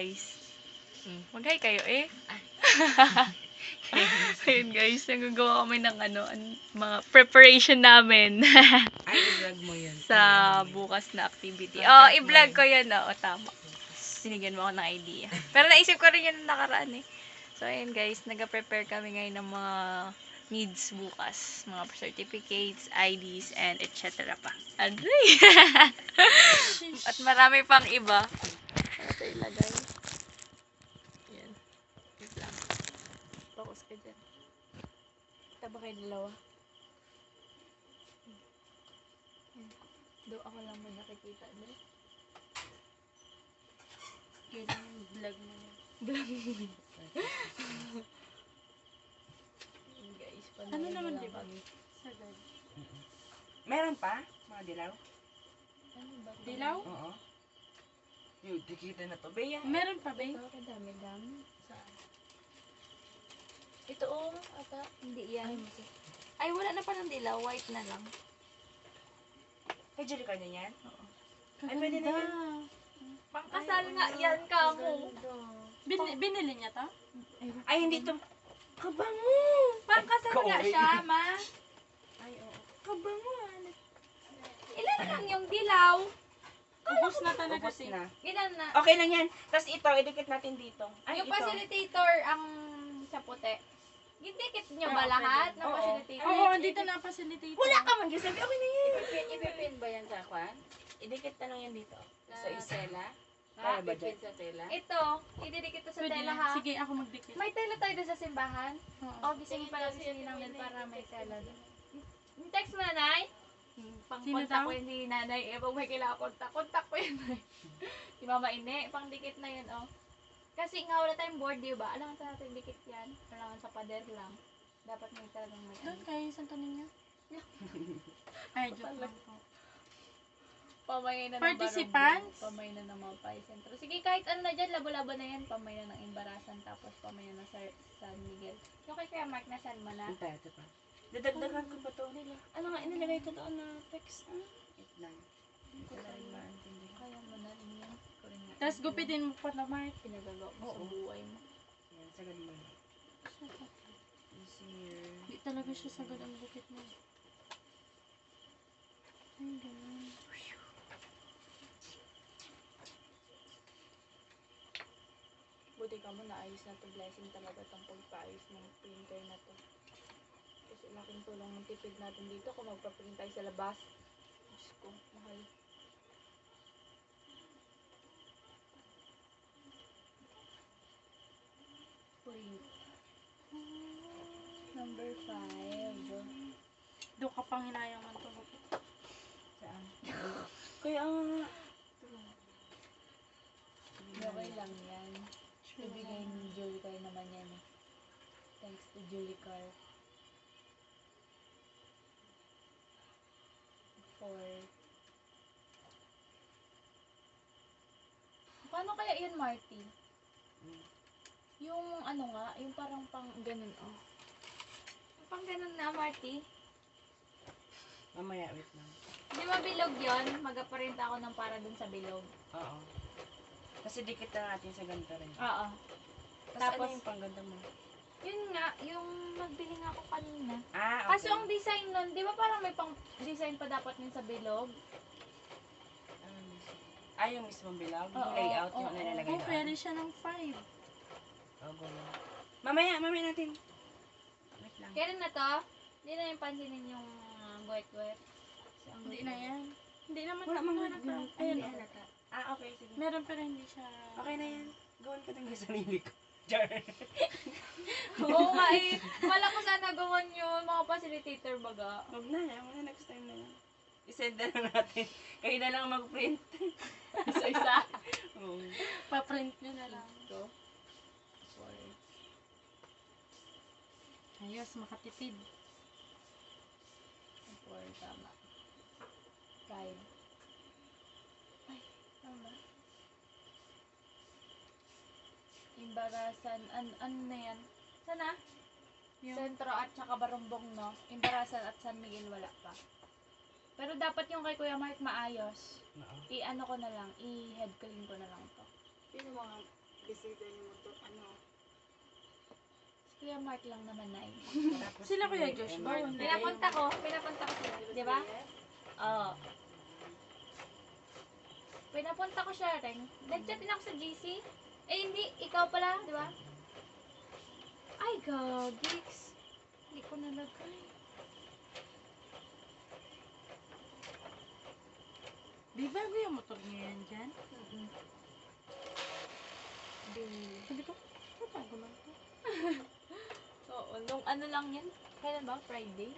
guys. Mag-hi kayo eh. Ayun guys, nagagawa kami ng mga preparation namin. Ay, i-vlog mo yun. Sa bukas na activity. Contact I-vlog mo ko yun. Tama. Sinigyan mo ako ng idea. Pero naisip ko rin yun nakaraan eh. So, ayun guys, nag-prepare kami ngayon ng mga needs bukas. Mga certificates, IDs, and etc. pa. Aday! At marami pang iba. Ano ito ilagay? Ayan. Wait lang. Focus ka dyan. Kita ba kayo dalawa? Do ako lang mo nakikita doon. Yun yung vlog mo yun. Vlog mo yun. Guys, Ano naman, lang diba? kami. Sagad. Meron pa? Mga dilaw? Ano ba? Dilaw? Oo. Yung dikita na to, Bea. Meron pa ba? Ito, kadami-dami. Saan? Ito ata. Hindi yan. Ay, wala na pa ng dilaw. White na lang. Kay Jerica na yan? Oo. Ay, pwede na yan. Pangkasal nga yan, kamo. Binili niya to? Ay, hindi to. Kabango! Pangkasal nga siya, ma. Ay, oo. Kabango, Ilan lang yung dilaw? Ubus na talaga Ubus si. na. Ilan na? Okay lang yan. Tapos ito, idikit natin dito. Ay, Yung ito. facilitator ang sa puti. Gidikit niyo ba Oo, lahat pwede. ng Oo. facilitator? Oo, dito na facilitator. Wala ka man dyan. Sabi, okay na yan. Ipipin ba yan sa kwan? Idikit na lang yan dito. Sa isela? Kaya ba Ipipin dyan? sa tela? Ito, ididikit to sa Pwede tela na. ha. Sige, ako magdikit. May tela tayo doon sa simbahan. Oo. O, gising pala si Ninang din para may tela doon. Text mo, nanay? Pang-contact daw? ko yun si nanay. Eh, pag may kailangan contact ko yun. Si Mama Ine, pang-dikit na yun, oh. Kasi nga wala tayong board, di ba? Alam sa natin dikit yan. Kailangan sa pader lang. Dapat may talagang may Doon kayo, Santo Niño? Ay, joke lang po. Pamay na ng Participants? barangay, pamay na ng mga paisentro. Sige, kahit ano na dyan, labo-labo na yan. Pamay na ng Embarasan, tapos pamay na ng San Miguel. Yung kay Kuya Mark, nasan mo na? Ito, ito pa. Dadagdagan ko ba ito? Ano nga, inilagay ko doon na text. Wait lang. Hindi ko na rin maintindihan. Kaya mo na rin yan. Ko rin nga. Tapos gupitin mo pa na, Mark. Pinagagawa mo sa Oo. buhay mo. Yan, sagad mo na. Easier. Hindi talaga siya sagad ang bukit mo. Ay, ganun. Buti ka mo, naayos na to. Blessing talaga itong pagpaayos ng printer na to. Kasi laking tulong ng tipid natin dito kung magpa-print tayo sa labas. Diyos ko, mahal. Print. Number 5. Doon ka pang hinayang man to bukit. Saan? Kaya nga. Okay lang yan. Ibigay ni Julie Carr naman yan eh. Thanks to Julie Carr. 4. Paano kaya yun, Marty? Yung ano nga, yung parang pang ganun, oh. Pang ganun na, Marty. Mamaya, wait lang. Di ba bilog yun? Mag-aparent ako ng para dun sa bilog. Oo. Kasi dikit na natin sa ganito rin. Oo. Tapos Tapos- ano yung pangganda mo? Yun nga, yung nagbili nga ako kanina. Ah, okay. Kaso ang design nun, di ba parang may pang design pa dapat yun sa bilog? Yung mismong bilog? Yung Oo, layout yung oo. nilalagay Ay, doon? pwede siya ng 5. Opo. Mamaya natin. Wait lang. Kailan na to? Hindi na yung pansinin yung guwet-guwet. Hindi na yan. Hindi naman Wala mang halata. Ayun, Ayun. halata. Ah, okay, sige. Meron pero hindi siya. Okay na yan. Gawin ko ng sarili ko. Jar. Oo nga eh. Wala ko sana gawin yun, mga facilitator baga. Huwag na, mga next time na lang. I-send na lang natin. Kayo na lang mag-print. Isa-isa. Oo. Pa-print nyo na lang. Ito. 4. Ayos, makatipid. 4, tama. 5. Ay, tama. Imbarasan, ano na yan? Sana? Yung, Sentro at saka Barumbong, no? Imbarasan at San Miguel wala pa. Pero dapat yung kay Kuya Mark maayos. Oo. I-ano ko na lang, i-head clean ko na lang to. Sino mga Bisita yung motor, ano. Kuya Mark lang naman na Sila Kuya Josh ba? Hindi. Pinapunta ko sila. Di ba? Oo. Pinapunta ko siya rin. Nag-chat din ako sa GC. Eh, hindi. Ikaw pala, di ba? Ay, gagigs. Hindi ko nalagay. Di bago yung motor niya yan dyan? Sabi ko, bago lang to. Oo, nung ano lang yan? Kailan ba? Friday?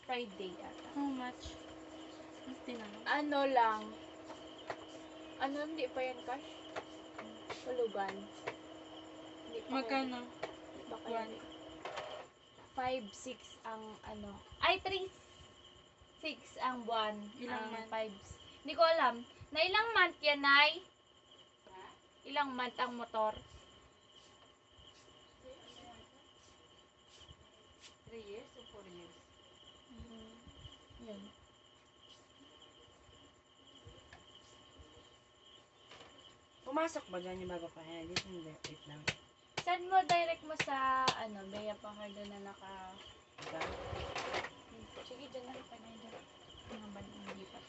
Friday ata. How much? Tinanong. Ano lang? Ano, hindi pa yan cash? Hulugan. Hindi pa Magkano? Baka One. yan. 5-6 ang ano. Ay, 3-6 ang buwan. Ilang Ang month? 5. Hindi ko alam. Na ilang month yan, Nay? Ilang month ang motor? 3 years o 4 years? Yun. Pumasok ba dyan yung bago pa yan? Dito hindi. Wait lang. Send mo direct mo sa ano, Bea Pangardo na naka... Diba? Sige, dyan lang pa na dyan. Mga hindi pa.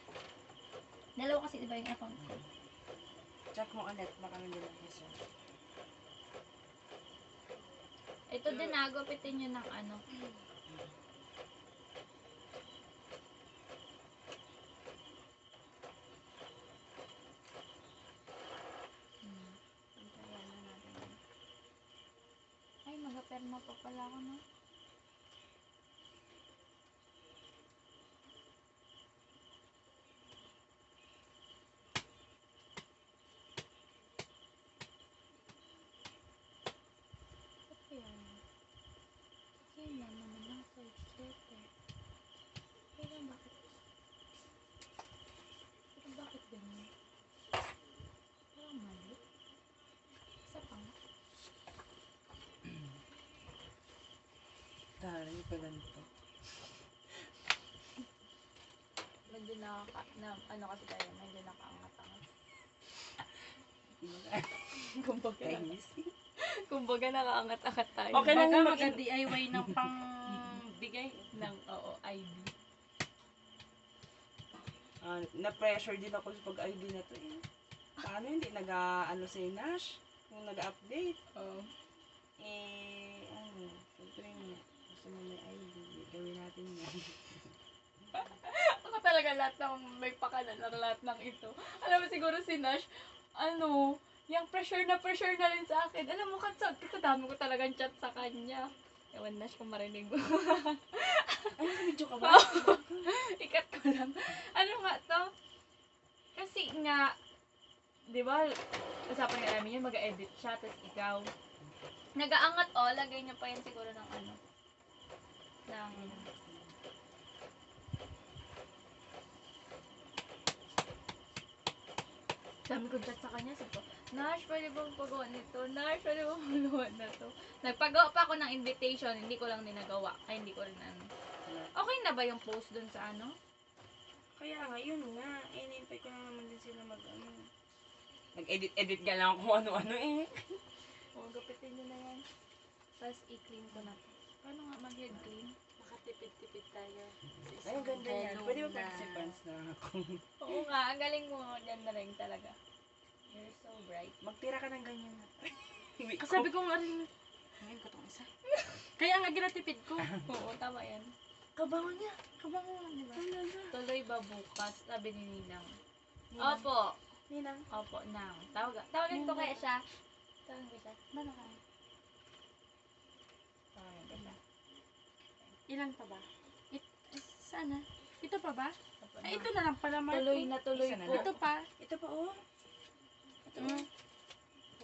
Dalawa kasi diba yung account ko? Check mo ulit. Baka nandiyan ako siya. Ito din gupitin nyo ng ano. Antayan na natin yan. Ay, mag-aperma pa pala ako, no? Ba't kaya yan? Yan lang naman ang size letter. Pero bakit ganyan? Parang mali. Isa pa nga. Dahil pa ganito. Medyo ano kasi tayo, medyo nakaangat-angat. Kumbaga, Chinese. kumbaga nakaangat-angat tayo. Okay lang Baga yung mag-DIY ng pang bigay. Ng, oo, ID. Na-pressure din ako sa pag-ID na to eh. Paano hindi nag-ano si Nash? Yung nag-update. Oo. Siyempre gusto mo may ID. Gawin natin yan. Ako talaga lahat ng may pakanan ng lahat ng ito. Alam mo siguro si Nash, yung pressure na rin sa akin. Alam mo, kadami ko talagang chat sa kanya. Ewan Nash kung marinig mo. Ay, video ka ba? Ikat ko lang. Ano nga to? Kasi nga, di ba, usapan nga namin yun, mag-edit siya, tapos ikaw. Nag-aangat lagay niya pa yan siguro ng ano. Ng, dami kong chat sa kanya, sabi ko, Nash, pwede bang pagawa nito? Nash, pwede bang pagawa na to? Nagpagawa pa ako ng invitation, hindi ko lang dinagawa. Ay, hindi ko rin ano. Okay na ba yung post dun sa ano? Kaya nga, yun nga. Inintay ko na naman din sila mag-ano. Nag-edit-edit ka lang kung ano-ano eh. O, gapitin nyo na yan. Tapos, i-clean ko na to. Paano nga mag-head clean? Makatipid-tipid tayo. Ay, ang ganda yan. Pwede ba participants na ako? Oo nga, ang galing mo dyan na rin talaga. You're so bright. Magtira ka ng ganyan. Kasabi ko nga rin, ngayon ko itong isa. Kaya nga ginatipid ko. Oo, tama yan. Kabango niya. Kabango nga, di ba? Tuloy ba bukas? Sabi ni Ninang. Ninang. Opo. Ninang. Opo, Nang. Tawagan ko kaya siya. Tawagan ko siya. Bala ka. Tawagan ko siya. Ilan pa ba? Sana. Ito pa ba? Opo, Ay, Nang. ito na lang pala, Marco. Tuloy na tuloy Isa na po. Ito pa. Ito pa oh. Ito oh.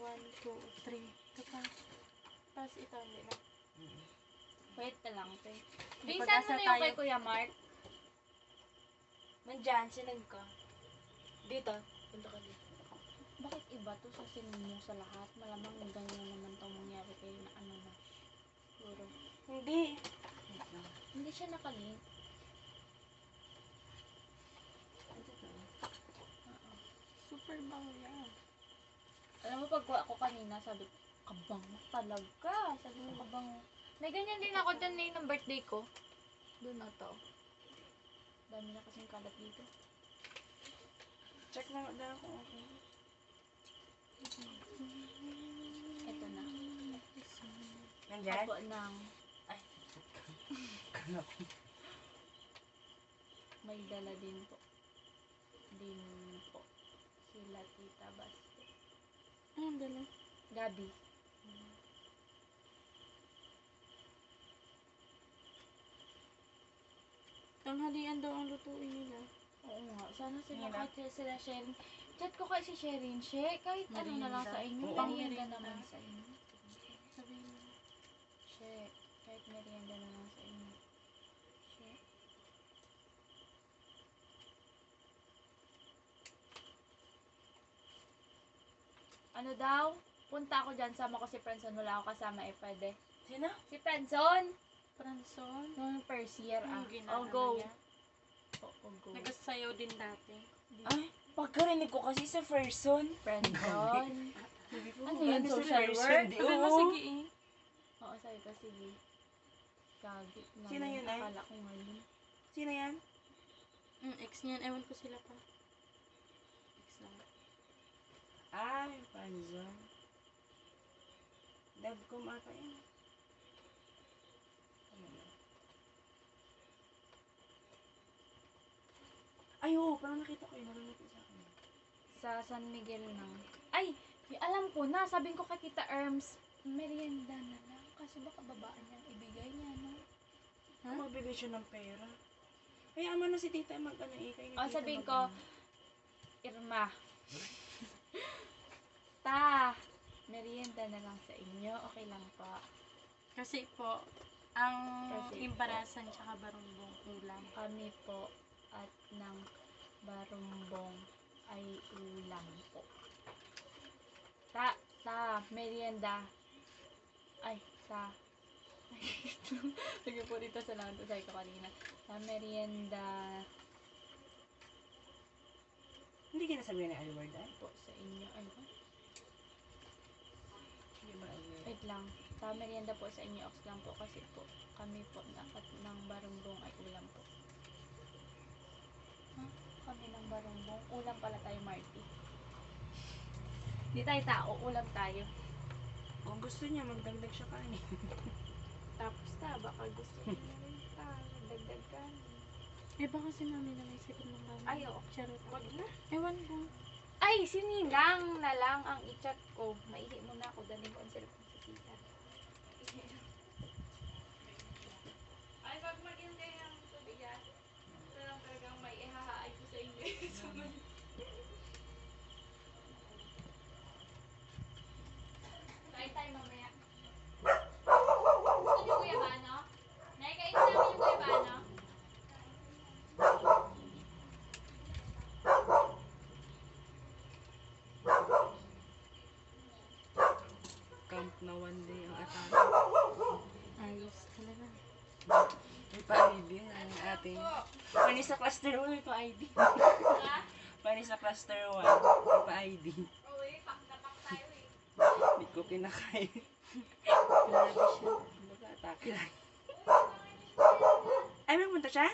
1, 2, 3. Ito pa. Tapos ito, hindi na. Wait na lang, te. May Minsan mo pag-asa na yung kay tayo. Kuya Mark. Nandyan, sinag ka. Dito. Punta ka dito. Bakit iba to sa sinunyo sa lahat? Malamang ganyan naman itong mangyari kayo na ano na. Puro. Hindi. Hindi siya nakalink. Super bango yan. Alam mo, pagkuha ko kanina, sabi ko, kabango talaga. Sabi ko, kabango. May ganyan din ako dyan na ng birthday ko. Doon na to. Dami na kasing kalat dito. Check na lang kung okay. Ito na. Nandyan? Apo ng Kala ko. may dala din po. Din po. Sila Tita Baste. Ang dala. Gabi. Tanghalian daw ang lutuin nila. Oo nga. Sana sila Nila? kahit sila sharing. Chat ko kay si Sherin. Kahit ano na lang sa inyo. Oo, Merienda merienda. naman sa inyo. Sabihin mo. She, kahit merienda na lang sa inyo. She. Ano daw? Punta ako dyan, sama ko si Prenson. Wala ako kasama eh, pwede. Sino? Si Prenson! Pranson. Nung first year Ang I'll go. niya. I'll go. Nagsasayaw din dati. Ay, pagkarinig ko kasi sa person. Prenson. Sabi ko, Ano yun, sa social person, work? di- Sabi mo, oo. sige eh. Oo, sabi ko, sige. Gagi. Sino yun, ay? Akala ko ngayon. Sino yan? Ex niyan. Ewan ko sila pa. Ex lang. Ay, Panzon. Devcom ata yan. Ano yun? Ay, oo, parang nakita ko yun. Nalulupit sa akin. Sa San Miguel ng... Ay! Alam ko na, sabihin ko kay Tita Erms, merienda na lang. Kasi baka babaan niyang ibigay niya, no? Ha? Magbibigay siya ng pera. Kaya ama na si tita mag-ano eh. Kaya ni Oh, tita sabihin mag-ano. ko, Irma. Ta! Merienda na lang sa inyo. Okay lang po. Kasi po, ang Kasi imbarasan tsaka barumbong ulam. Kami po at ng barumbong ay ulam po. Merienda. Ay, sige po dito sa lang. Sabi ko kanina. Sa merienda Hindi ka nasabihin ni Alward ay? po sa inyo. Ay, Hindi ba Alward? wait lang. Sa merienda po sa inyo. Ox lang po kasi po. Kami po at ng barumbong ay ulam po. Ha? Kami ng barumbong. Ulam pala tayo, Marty. Hindi tayo tao. Ulam tayo. Kung gusto niya, magdagdag siya kanin. Tapos baka gusto niya rin dagdag kanin. Eh baka si mami na may sakit ng kami. Ay, oo. Charot. Wag na. Ewan ko. Ay, sinilang na lang ang i-chat ko. Maihi mo na ako. Daling ko ang cellphone sa sita. Ay, pag maging kayo ng tubig yan, ito lang talagang may ihahaay ko sa inyo. Kain tayo mamaya. Gusto niyo kuya ba, no? Naikain namin yung kuya ba, no? Count na one day ang atake. Ayos talaga. May pa-ID ang ating... Pani sa cluster 1, may pa-ID. Ha? Pani sa cluster 1, may pa-ID. Uy, pak na pak tayo eh. Hindi ko pinakain. Grabe siya. Baga, atake lang. Ay, may punta siya?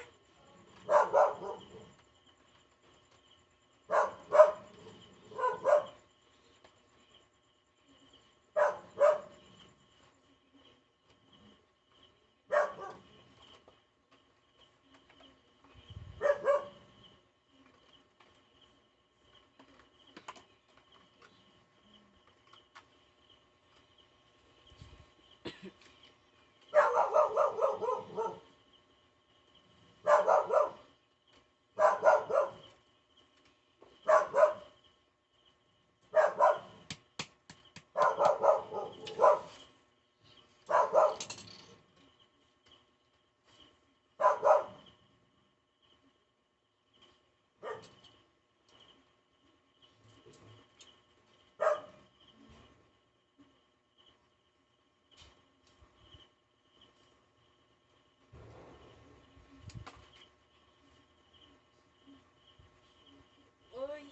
Uy,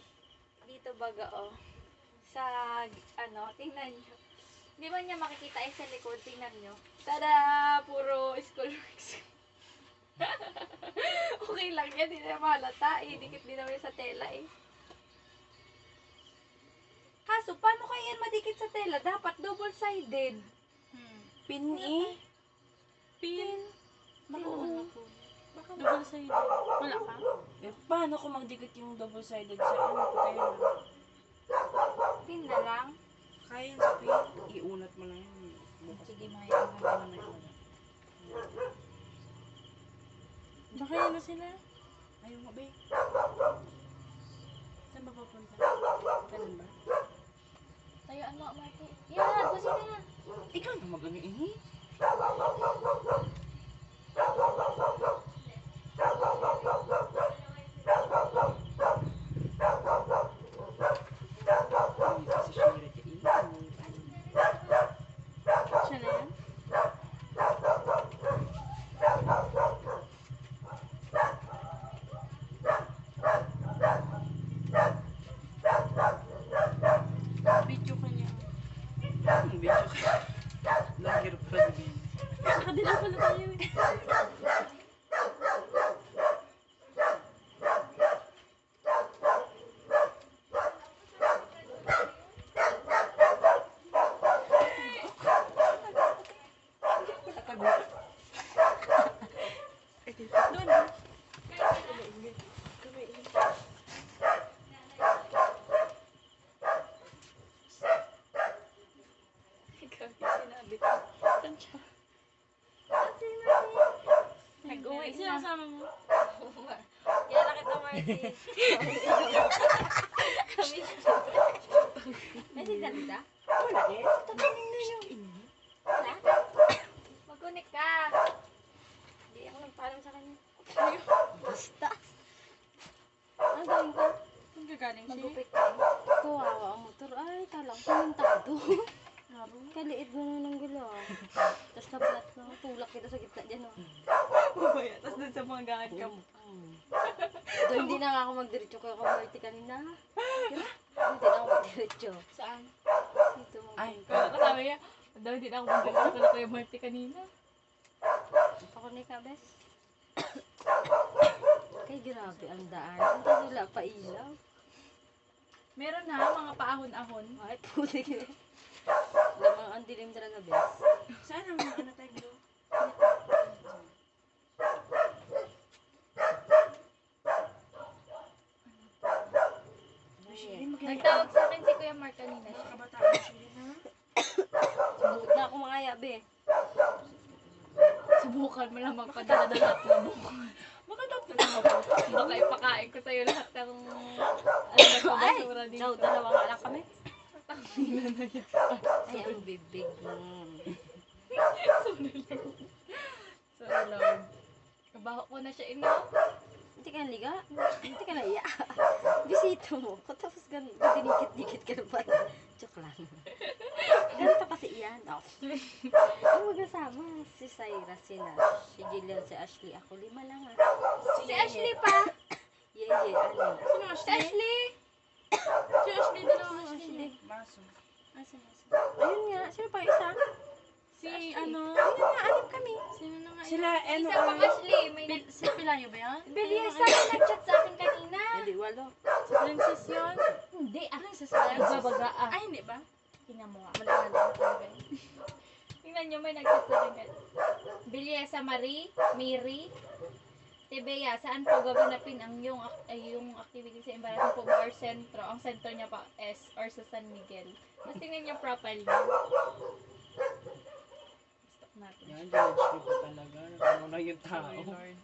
dito baga oh. sa, tingnan nyo. Di ba niya makikita sa likod, tingnan nyo. Tada! Puro school works. Okay lang yan, di na mahalata eh. Dikit din naman sa tela eh. Kaso, paano kaya yan madikit sa tela? Dapat double-sided. Pin eh. Pin. Oo. Double side. Wala ka? Eh, paano kung magdikit yung double-sided sa ano? Kaya na. Pin na lang. Kaya yan sa pin. Iunat mo lang yan. Bukas. Sige, mga yan. Baka yan na sila. Ayaw nga, be. Saan ba papunta? Ganun ba? Tayuan mo, Marty. Yan, gusto na. Ikaw na mag-ano eh. Ay, kasi Shira ka eh. Siya na yan? Video ka niya. Ang video ka. Lagir pa sabihin. Nakadila pala tayo eh. Doon. Ikaw, sinabi ko. Saan siya? Nag-uwi Sino na. kasama mo? Yan na kita, Marty. Kami. May siganda? Wala eh. Wala? Mag-unik ka. Hindi ako nagpaalam sa kanya. Basta. Ano gawin ko? Saan ka galing siya? Magupit ka. Kawawa ang motor. Ay, talang pumintado. Laro. Kaliit mo na ng gula. Tapos naplat na. Tulak kita sa gitna dyan. Oh. Bubaya. Tapos dun sa mga gaan ka mo. Doon hindi na nga ako magdiretso kaya kumarti kanina. Hindi na ako magdiretso. Saan? Dito mo. Ay, Kaya kasama niya. Daw hindi na ako mag-diretso ko na kayo Marty kanina. Ako ni ka, bes. Kay grabe ang daan. Hindi wala pa ilaw. Meron na mga paahon-ahon. Ay, puti ka. Lamang ang dilim talaga, bes. saan ang mga ano tayo bro? Nagtawag sa akin si Kuya Mark kanina Mga siya. kabataan Shira na. Sumunod na ako mga yabe. Subukan mo lang magpadala-dala at labok. Makatap na lang ako. Baka ipakain ko sa'yo lahat ng na Ay, basura dito. daw, dalawa nga lang kami. Tangina na yan. Ay, ang bibig mo. So, Lord. Kabaho ko na siya ino. Hindi ka naliga? Hindi ka naiya. Bisito mo. Tapos dinikit-dikit ka na ba? Joke lang. Ganito kasi iyan. Oh. Ang magkasama. Si Syra, si Nash, si Jillian, si Ashley. Ako 5 lang ah. Si Ashley pa. Yeye, ano. Sino Si Ashley? Ashley. Si Ashley, dalawang Ano, Ashley. Ashley? Maso. Asan? Ayun nga. Sino pa isa? Si ano? Ayun nga, 6 kami. Sino na nga? Sila, ano, Isa pang Ashley. May Si Pilayo ba yan? Belyesa na nag-chat sa akin kanina. Hindi, 8. Si Princess yun? Hindi. Ako Ano yung sasaya? Nagbabaga ah. Ay, hindi ba? Tingnan mo nga. Maliwanag ako talaga. Tingnan nyo, may nag-chat sa akin. Belyesa Marie, Mary, Tebea, saan po gaganapin ang yung activity sa Embarazong po or sentro? Ang center niya pa S or sa San Miguel. Mas tingnan niyo properly. Stop natin. Yan, judge ko pa talaga. Nagano na yung tao. Sorry, Lord.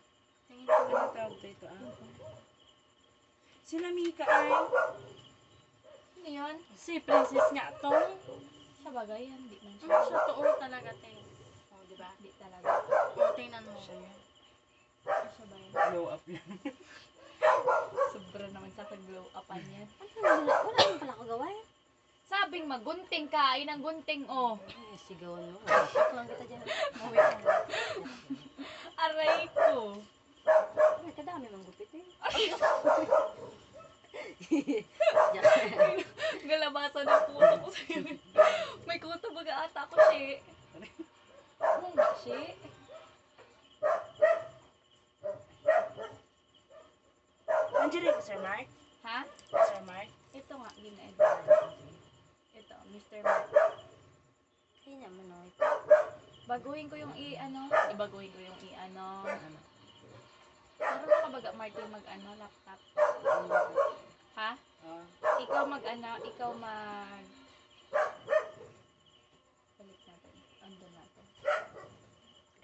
Tingin ko na tawag dito ah. Sila Mika ay. Ano yun? Si Princess nga to. Sa bagay yan, di man Ano siya. siya to? Talaga, te. Oh, di ba? Di talaga. O, tingnan mo. Siya yan. Siya ba yan? Blow up yan. Sobra naman sa pag-glow upan yan. Wala naman pala ako gawain. Sabing magunting ka, ayun ang gunting oh. Ay, sigawan mo. Shock lang kita dyan. Mawit mo. Aray ko. Ay, kadami mang gupit eh. Galabasan ng puto ko sa'yo. May kuto baga ata ako, shi. Oo nga, shi. Nandiyan rin, Sir Mark? Ha? Sir Mark? Ito nga, ginaed. Ito, Mr. Mark. Hindi naman o. Baguhin ko yung ibaguhin ko yung i-ano. Marunong ka baga, Marty, mag-ano, laptop? Ha? Ikaw mag-ano, balik natin, andun natin.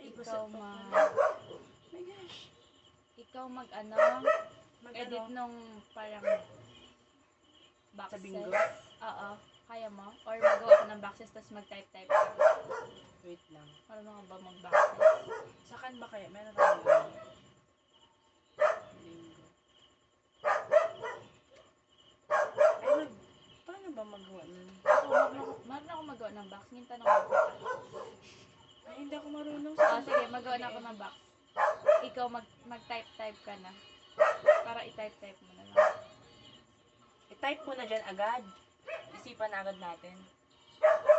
Ikaw My gosh. ikaw mag-ano, Mag-ano? edit nung parang boxes. Sa bingo? Oo, kaya mo? Or magawa ko ng boxes, tapos mag-type-type ka. Wait lang. Marunong ka ba mag-boxes? Sa Canva kaya? Meron tayo. Bingo. Ay, paano ba magawa nun? Ako, marunong ako magawa ng box. Ngayon tanong ako. Ay, hindi ako marunong Ah, sige, magawa na ako ng box. Ikaw mag-type-type ka na. Para i-type-type mo na lang. I-type mo na dyan agad. Isipan na agad natin.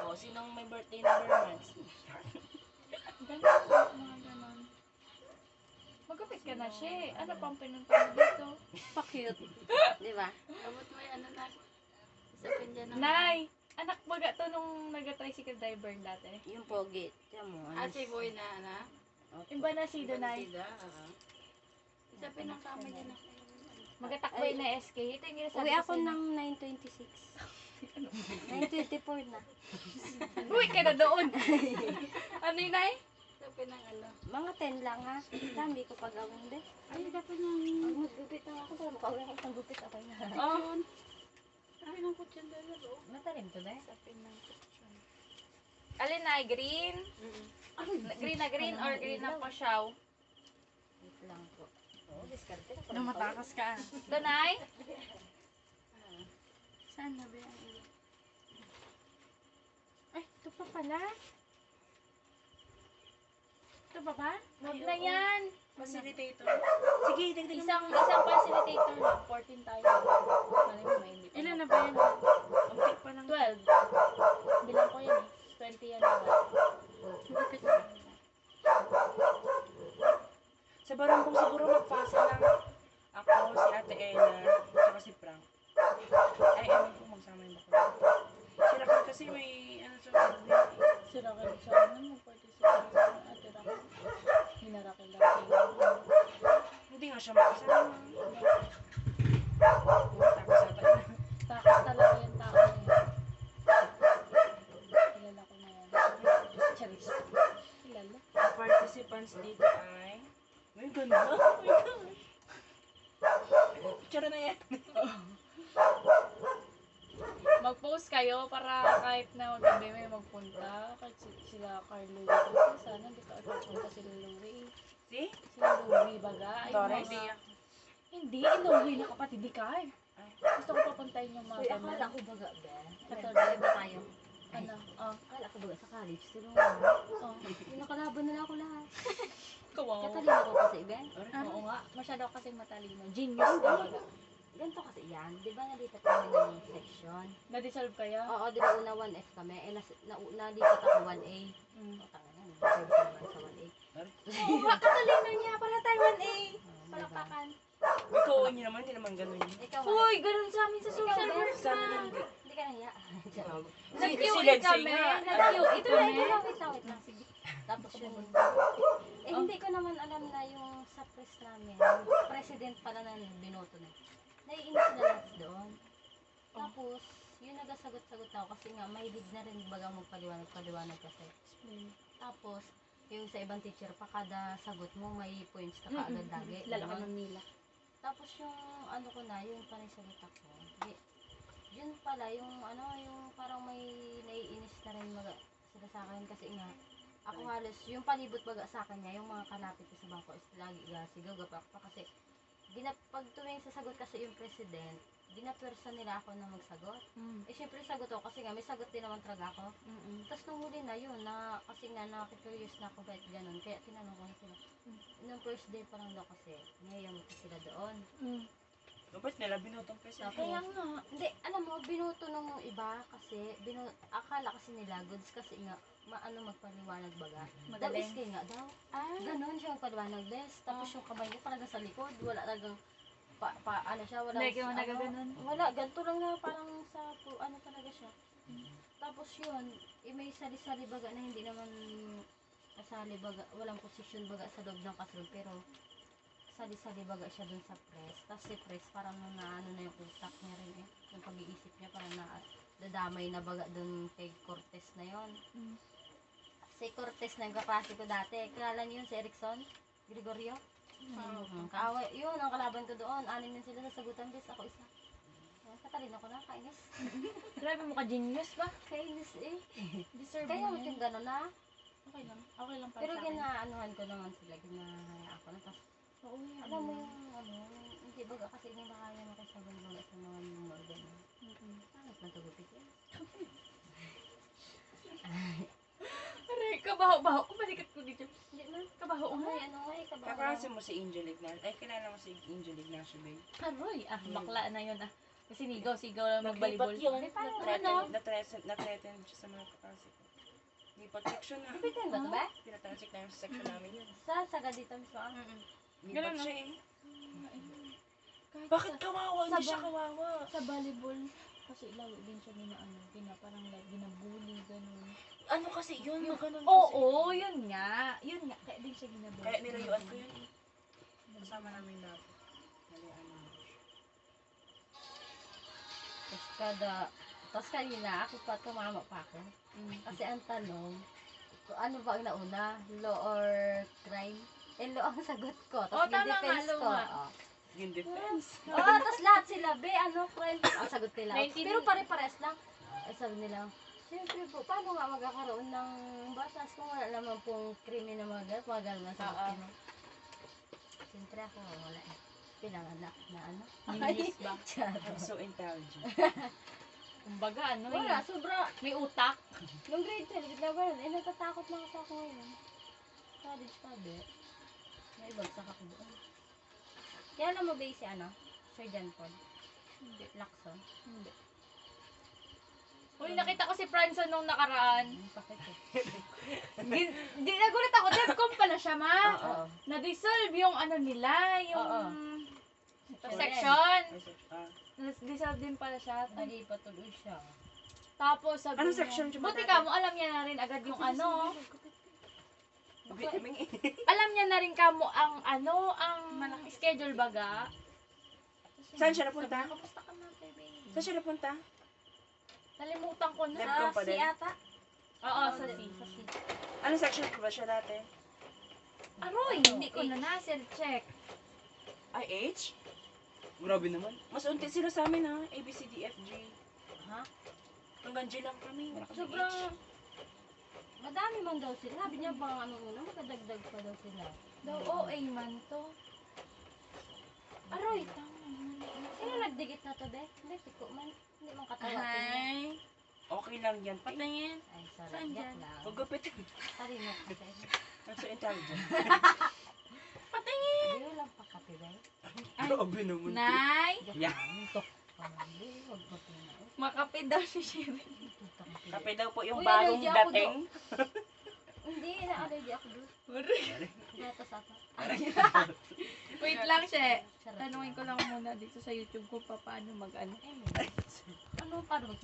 O, sinong may birthday number months? Ganun, mga ganun. Magkapit ka na siya. Ano pang pinunta mo dito? Pa-cute. Di ba? Abot mo yung ano na. Isapin dyan ang... Nay! Anak baga to nung nag-tricycle driver dati. Yung pogi. Tiyan mo. Ah, si Boy na, ano? Yung ba na si Donay? Isapin ang kama dyan ako. Magatakbo Ay. na SK. Ito yung ginasabi Uwi ko ako sa'yo. ng 9:26. 9:24 na. Uwi ka na doon! Ano yun, Nay? Isapin ang ano. Mga 10 lang ha. Dami ko pag awang din. Ay, dapat nang... Maggupit na ako para makauwi ako ng gupit ako na. Oh. Ay, ng kutsyan dala, bro. Matalim to ba? Isapin ng kutsyan. Alin na, green? Green na green or green na pasyaw? Wait lang po. Oo, diskarte na. Nung matakas ka. Donay? Saan na ba yung ilo? Ay, ito pa pala. Ito ba ba? Huwag na yan. Facilitator. Sige, dagdagan mo. Isang facilitator lang. 14 tayo. Malay mo, may hindi pa. Ilan na ba yan? Unti pa lang. 12. Bilang ko yan eh. 20 yan naman. Gupit na. Sa barangkong siguro magpasa lang. Ako, si Ate Ella, tsaka si Frank. Ay, ewan ko magsama yung bakla. Si Raquel kasi may ano sa birthday. Sira ka rin sa amin. Mag-participate sa ate Raquel. Hinarakil lang. Hindi nga siya makasama. Tapos ata yun. Takas talaga yung tao na yun. Kilala ko na yan. Charis. Kilala. Ang participants dito ay... May ganda. Picture na yan. Mag-post kayo para kahit na gabi may magpunta. Kahit sila Carlo. Sana di ka magpunta sila Louie. See? Sila Louie baga. Ay, Torres? mga- Hindi, inuwi na kapatid ni Kai. Gusto ko papuntahin yung mga Uy, akala ganun. ko baga ba? Saturday. ba tayo? Ano? Oh. Akala ko baga sa college. Tulungan. Oh. Yung nakalaban na ako lahat. Kawawa. Katalino ko kasi, Ben. Oo nga. Masyado kasing matalino. Genius ka baga. Ganito kasi yan. Di ba nalipat kami ng section? Na-dissolve kaya? Oo, di ba una 1F kami? Eh, nalipat ako 1A. Mm. O, tanga na. Nag-service naman sa 1A. Oo nga, katalino niya. Para Taiwan A. Diba? Palakpakan. Ikaw niyo naman, hindi naman ganun yun. Ikaw, Uy, ganun sa amin sa social Ikaw, work Sa amin na. hindi. hindi ka nahiya. Nag-QA kami. Nag-QA Ito lang, kami. wait lang. Sige. Tapos yun. Eh, hindi ko naman alam na yung sa press namin, president pala na binoto na. Naiinis na lahat doon. Tapos, yun nagasagot-sagot ako kasi nga may lead na rin bagang magpaliwanag kasi. Tapos, yung sa ibang teacher pa kada sagot mo may points ka kaagad lagi. Lalo ka Ganon. ng nila. Tapos yung ano ko na, yung panay sagot ako. Yun pala, yung ano, yung parang may naiinis na rin sila sa akin kasi nga, ako halos, yung palibot baga sa akin niya, yung mga kalapit ko sa bangko is lagi sigaw gapak pa kasi, pag tuwing sasagot kasi yung president, ginapwersa nila ako na magsagot. Eh syempre sagot ako kasi nga, may sagot din naman talaga ako. Tapos nung huli na yun, kasi nga nakikurious na ako kahit ganun, kaya tinanong ko na sila. Nung first day pa lang daw kasi, niyayamot ko sila doon. Dapat nila binutong peso. Kaya nga, hindi, alam mo, binuto nung iba kasi, akala kasi nila, goods kasi nga, maano magpaliwanag baga. Daw Magaling. iskay nga daw. Ah, Ganon siya magpaliwanag des. Tapos yung kamay niya talaga sa likod, wala talagang, ano siya, wala. Like yung nagaganon? Wala, ganito lang na parang sa, ano talaga siya. Tapos yun, may sali-sali baga na hindi naman, sali baga, walang posisyon baga sa loob ng kasulog, pero, sali-sali baga siya dun sa press. Tapos si press parang naano na yung utak niya rin eh. Yung pag-iisip niya parang dadamay na baga dun kay Cortez na yon. Mm. Si Cortez na yung kaklase ko dati. Kilala niyo yun si Erickson? Gregorio? Kaaway. Yun, ang kalaban ko doon. 6 din sila nasagutan bis. Ako isa. Katalino ko na, kainis. grabe mo ka-genius ba? Kainis eh. Deserve Kaya mo mo yun. yung gano'n na. Okay lang. Okay lang para Pero sa akin. ginaanuhan ko naman sila. Ginahaya ako na. Tapos Oo, yan. alam mo yung ano, hindi baga kasi hindi na kaya makisabay baga sa mga gano'n. Mm-mm. Bakit matugupit yan? Aray, kabaho-baho ko. Balikat ko dito. Hindi man. Kabaho nga. Ay, ano nga eh, kabaho. Kaklase mo si Angel Ignacio. Ay, kilala mo si Angel Ignacio, babe. Aroy, bakla na yun ah. Kasi sigaw lang magbalibol. Naglipat yun. Ay, paano Na-threaten siya sa mga kaklase ko. Lipat section na. Bitin ba ito ba? Pinatalsik na yung section namin yun. Sa sagad dito mismo. Mm-mm. Lipat Ganun, no? siya eh. Kahit Bakit kawawa? Hindi Sa siya ba- kawawa. sa volleyball, kasi lalo din siya parang like, ginabully, ganun. Ano kasi yun? Ganun kasi. Oo, yun nga. Yun nga, kaya din siya ginabully. Kaya nilayuan ko yun eh. Kasama namin dati. Nilayuan namin. Tapos kanina, ako pa, tumama pa ako. Kasi ang tanong, kung ano ba ang nauna? Law or crime? Eh, law ang sagot ko. Oh, Tapos yung tama nga, defense law ko. nga. Oh. Yung defense. Oo, tapos lahat sila, ano, crime. Ang sagot nila. Naintindihan. Pero pare-pares lang. Ay, sabi nila, siyempre po, paano nga magkakaroon ng batas kung wala naman pong krimen na mga gano'n na sagot Oo. nila. Siyempre ako, wala eh. Pinanganak na ano. Genius ba? I'm so intelligent. Kumbaga, ano Wala, eh. sobra. May utak. Nung grade 12, na natatakot na kasi ako ngayon. College pa, be. May bagsak ako doon. Kaya alam mo ba si ano? Sir John Paul? Hindi. Lacson? Hindi. Uy, nakita ko si Franson nung nakaraan. Bakit eh? Di nagulat ako. Defcon pala siya, ma. Oo. Na-dissolve yung ano nila, yung Oo. section. Ah. Na-dissolve din pala siya. Hindi pa tuloy siya. Tapos sabi Anong niya, section siya ba buti dati? ka mo, alam niya na rin agad yung ano. May- Alam niya na rin kamo ang ano, ang schedule baga. Saan siya napunta? Kamusta ka na, baby? Saan siya napunta? Nalimutan ko na. Defcon pa Si din? ata? Oo, sa C. Sa C. Ano section pa ba siya dati? Aroy, hindi ko na na-self check. Ay, H? Grabe naman. Mas unti sila sa amin ha. A, B, C, D, F, G. Ha? Hanggang G lang kami. Wala kami Sobrang, H. madami man daw sila. Sabi niya bang ano muna, makadagdag pa daw sila. Daw OA man to. Aroy, tama. Sino nagdigit na to, be? Hindi, tiko man. Hindi man katawa. tingnan. Ay, Okay lang yan. patingin. Ay, sorry. Saan Yak dyan? lang. Pagupit. Talino kasi. I'm so intelligent. Patingin. Hindi lang pa kape, be. Ay. Grabe naman. Nay, Yak Yeah. lang. Tok. Pamali, huwag mo tingnan. makape daw si Sherry. Tok, kape. Kape daw po yung Uy, bagong allergy ako dating. Hindi, na-allergy ako doon. Gatas ata. Wait lang, She. Sarap Tanungin ko lang muna dito sa YouTube ko pa paano mag-ano. Ano, paano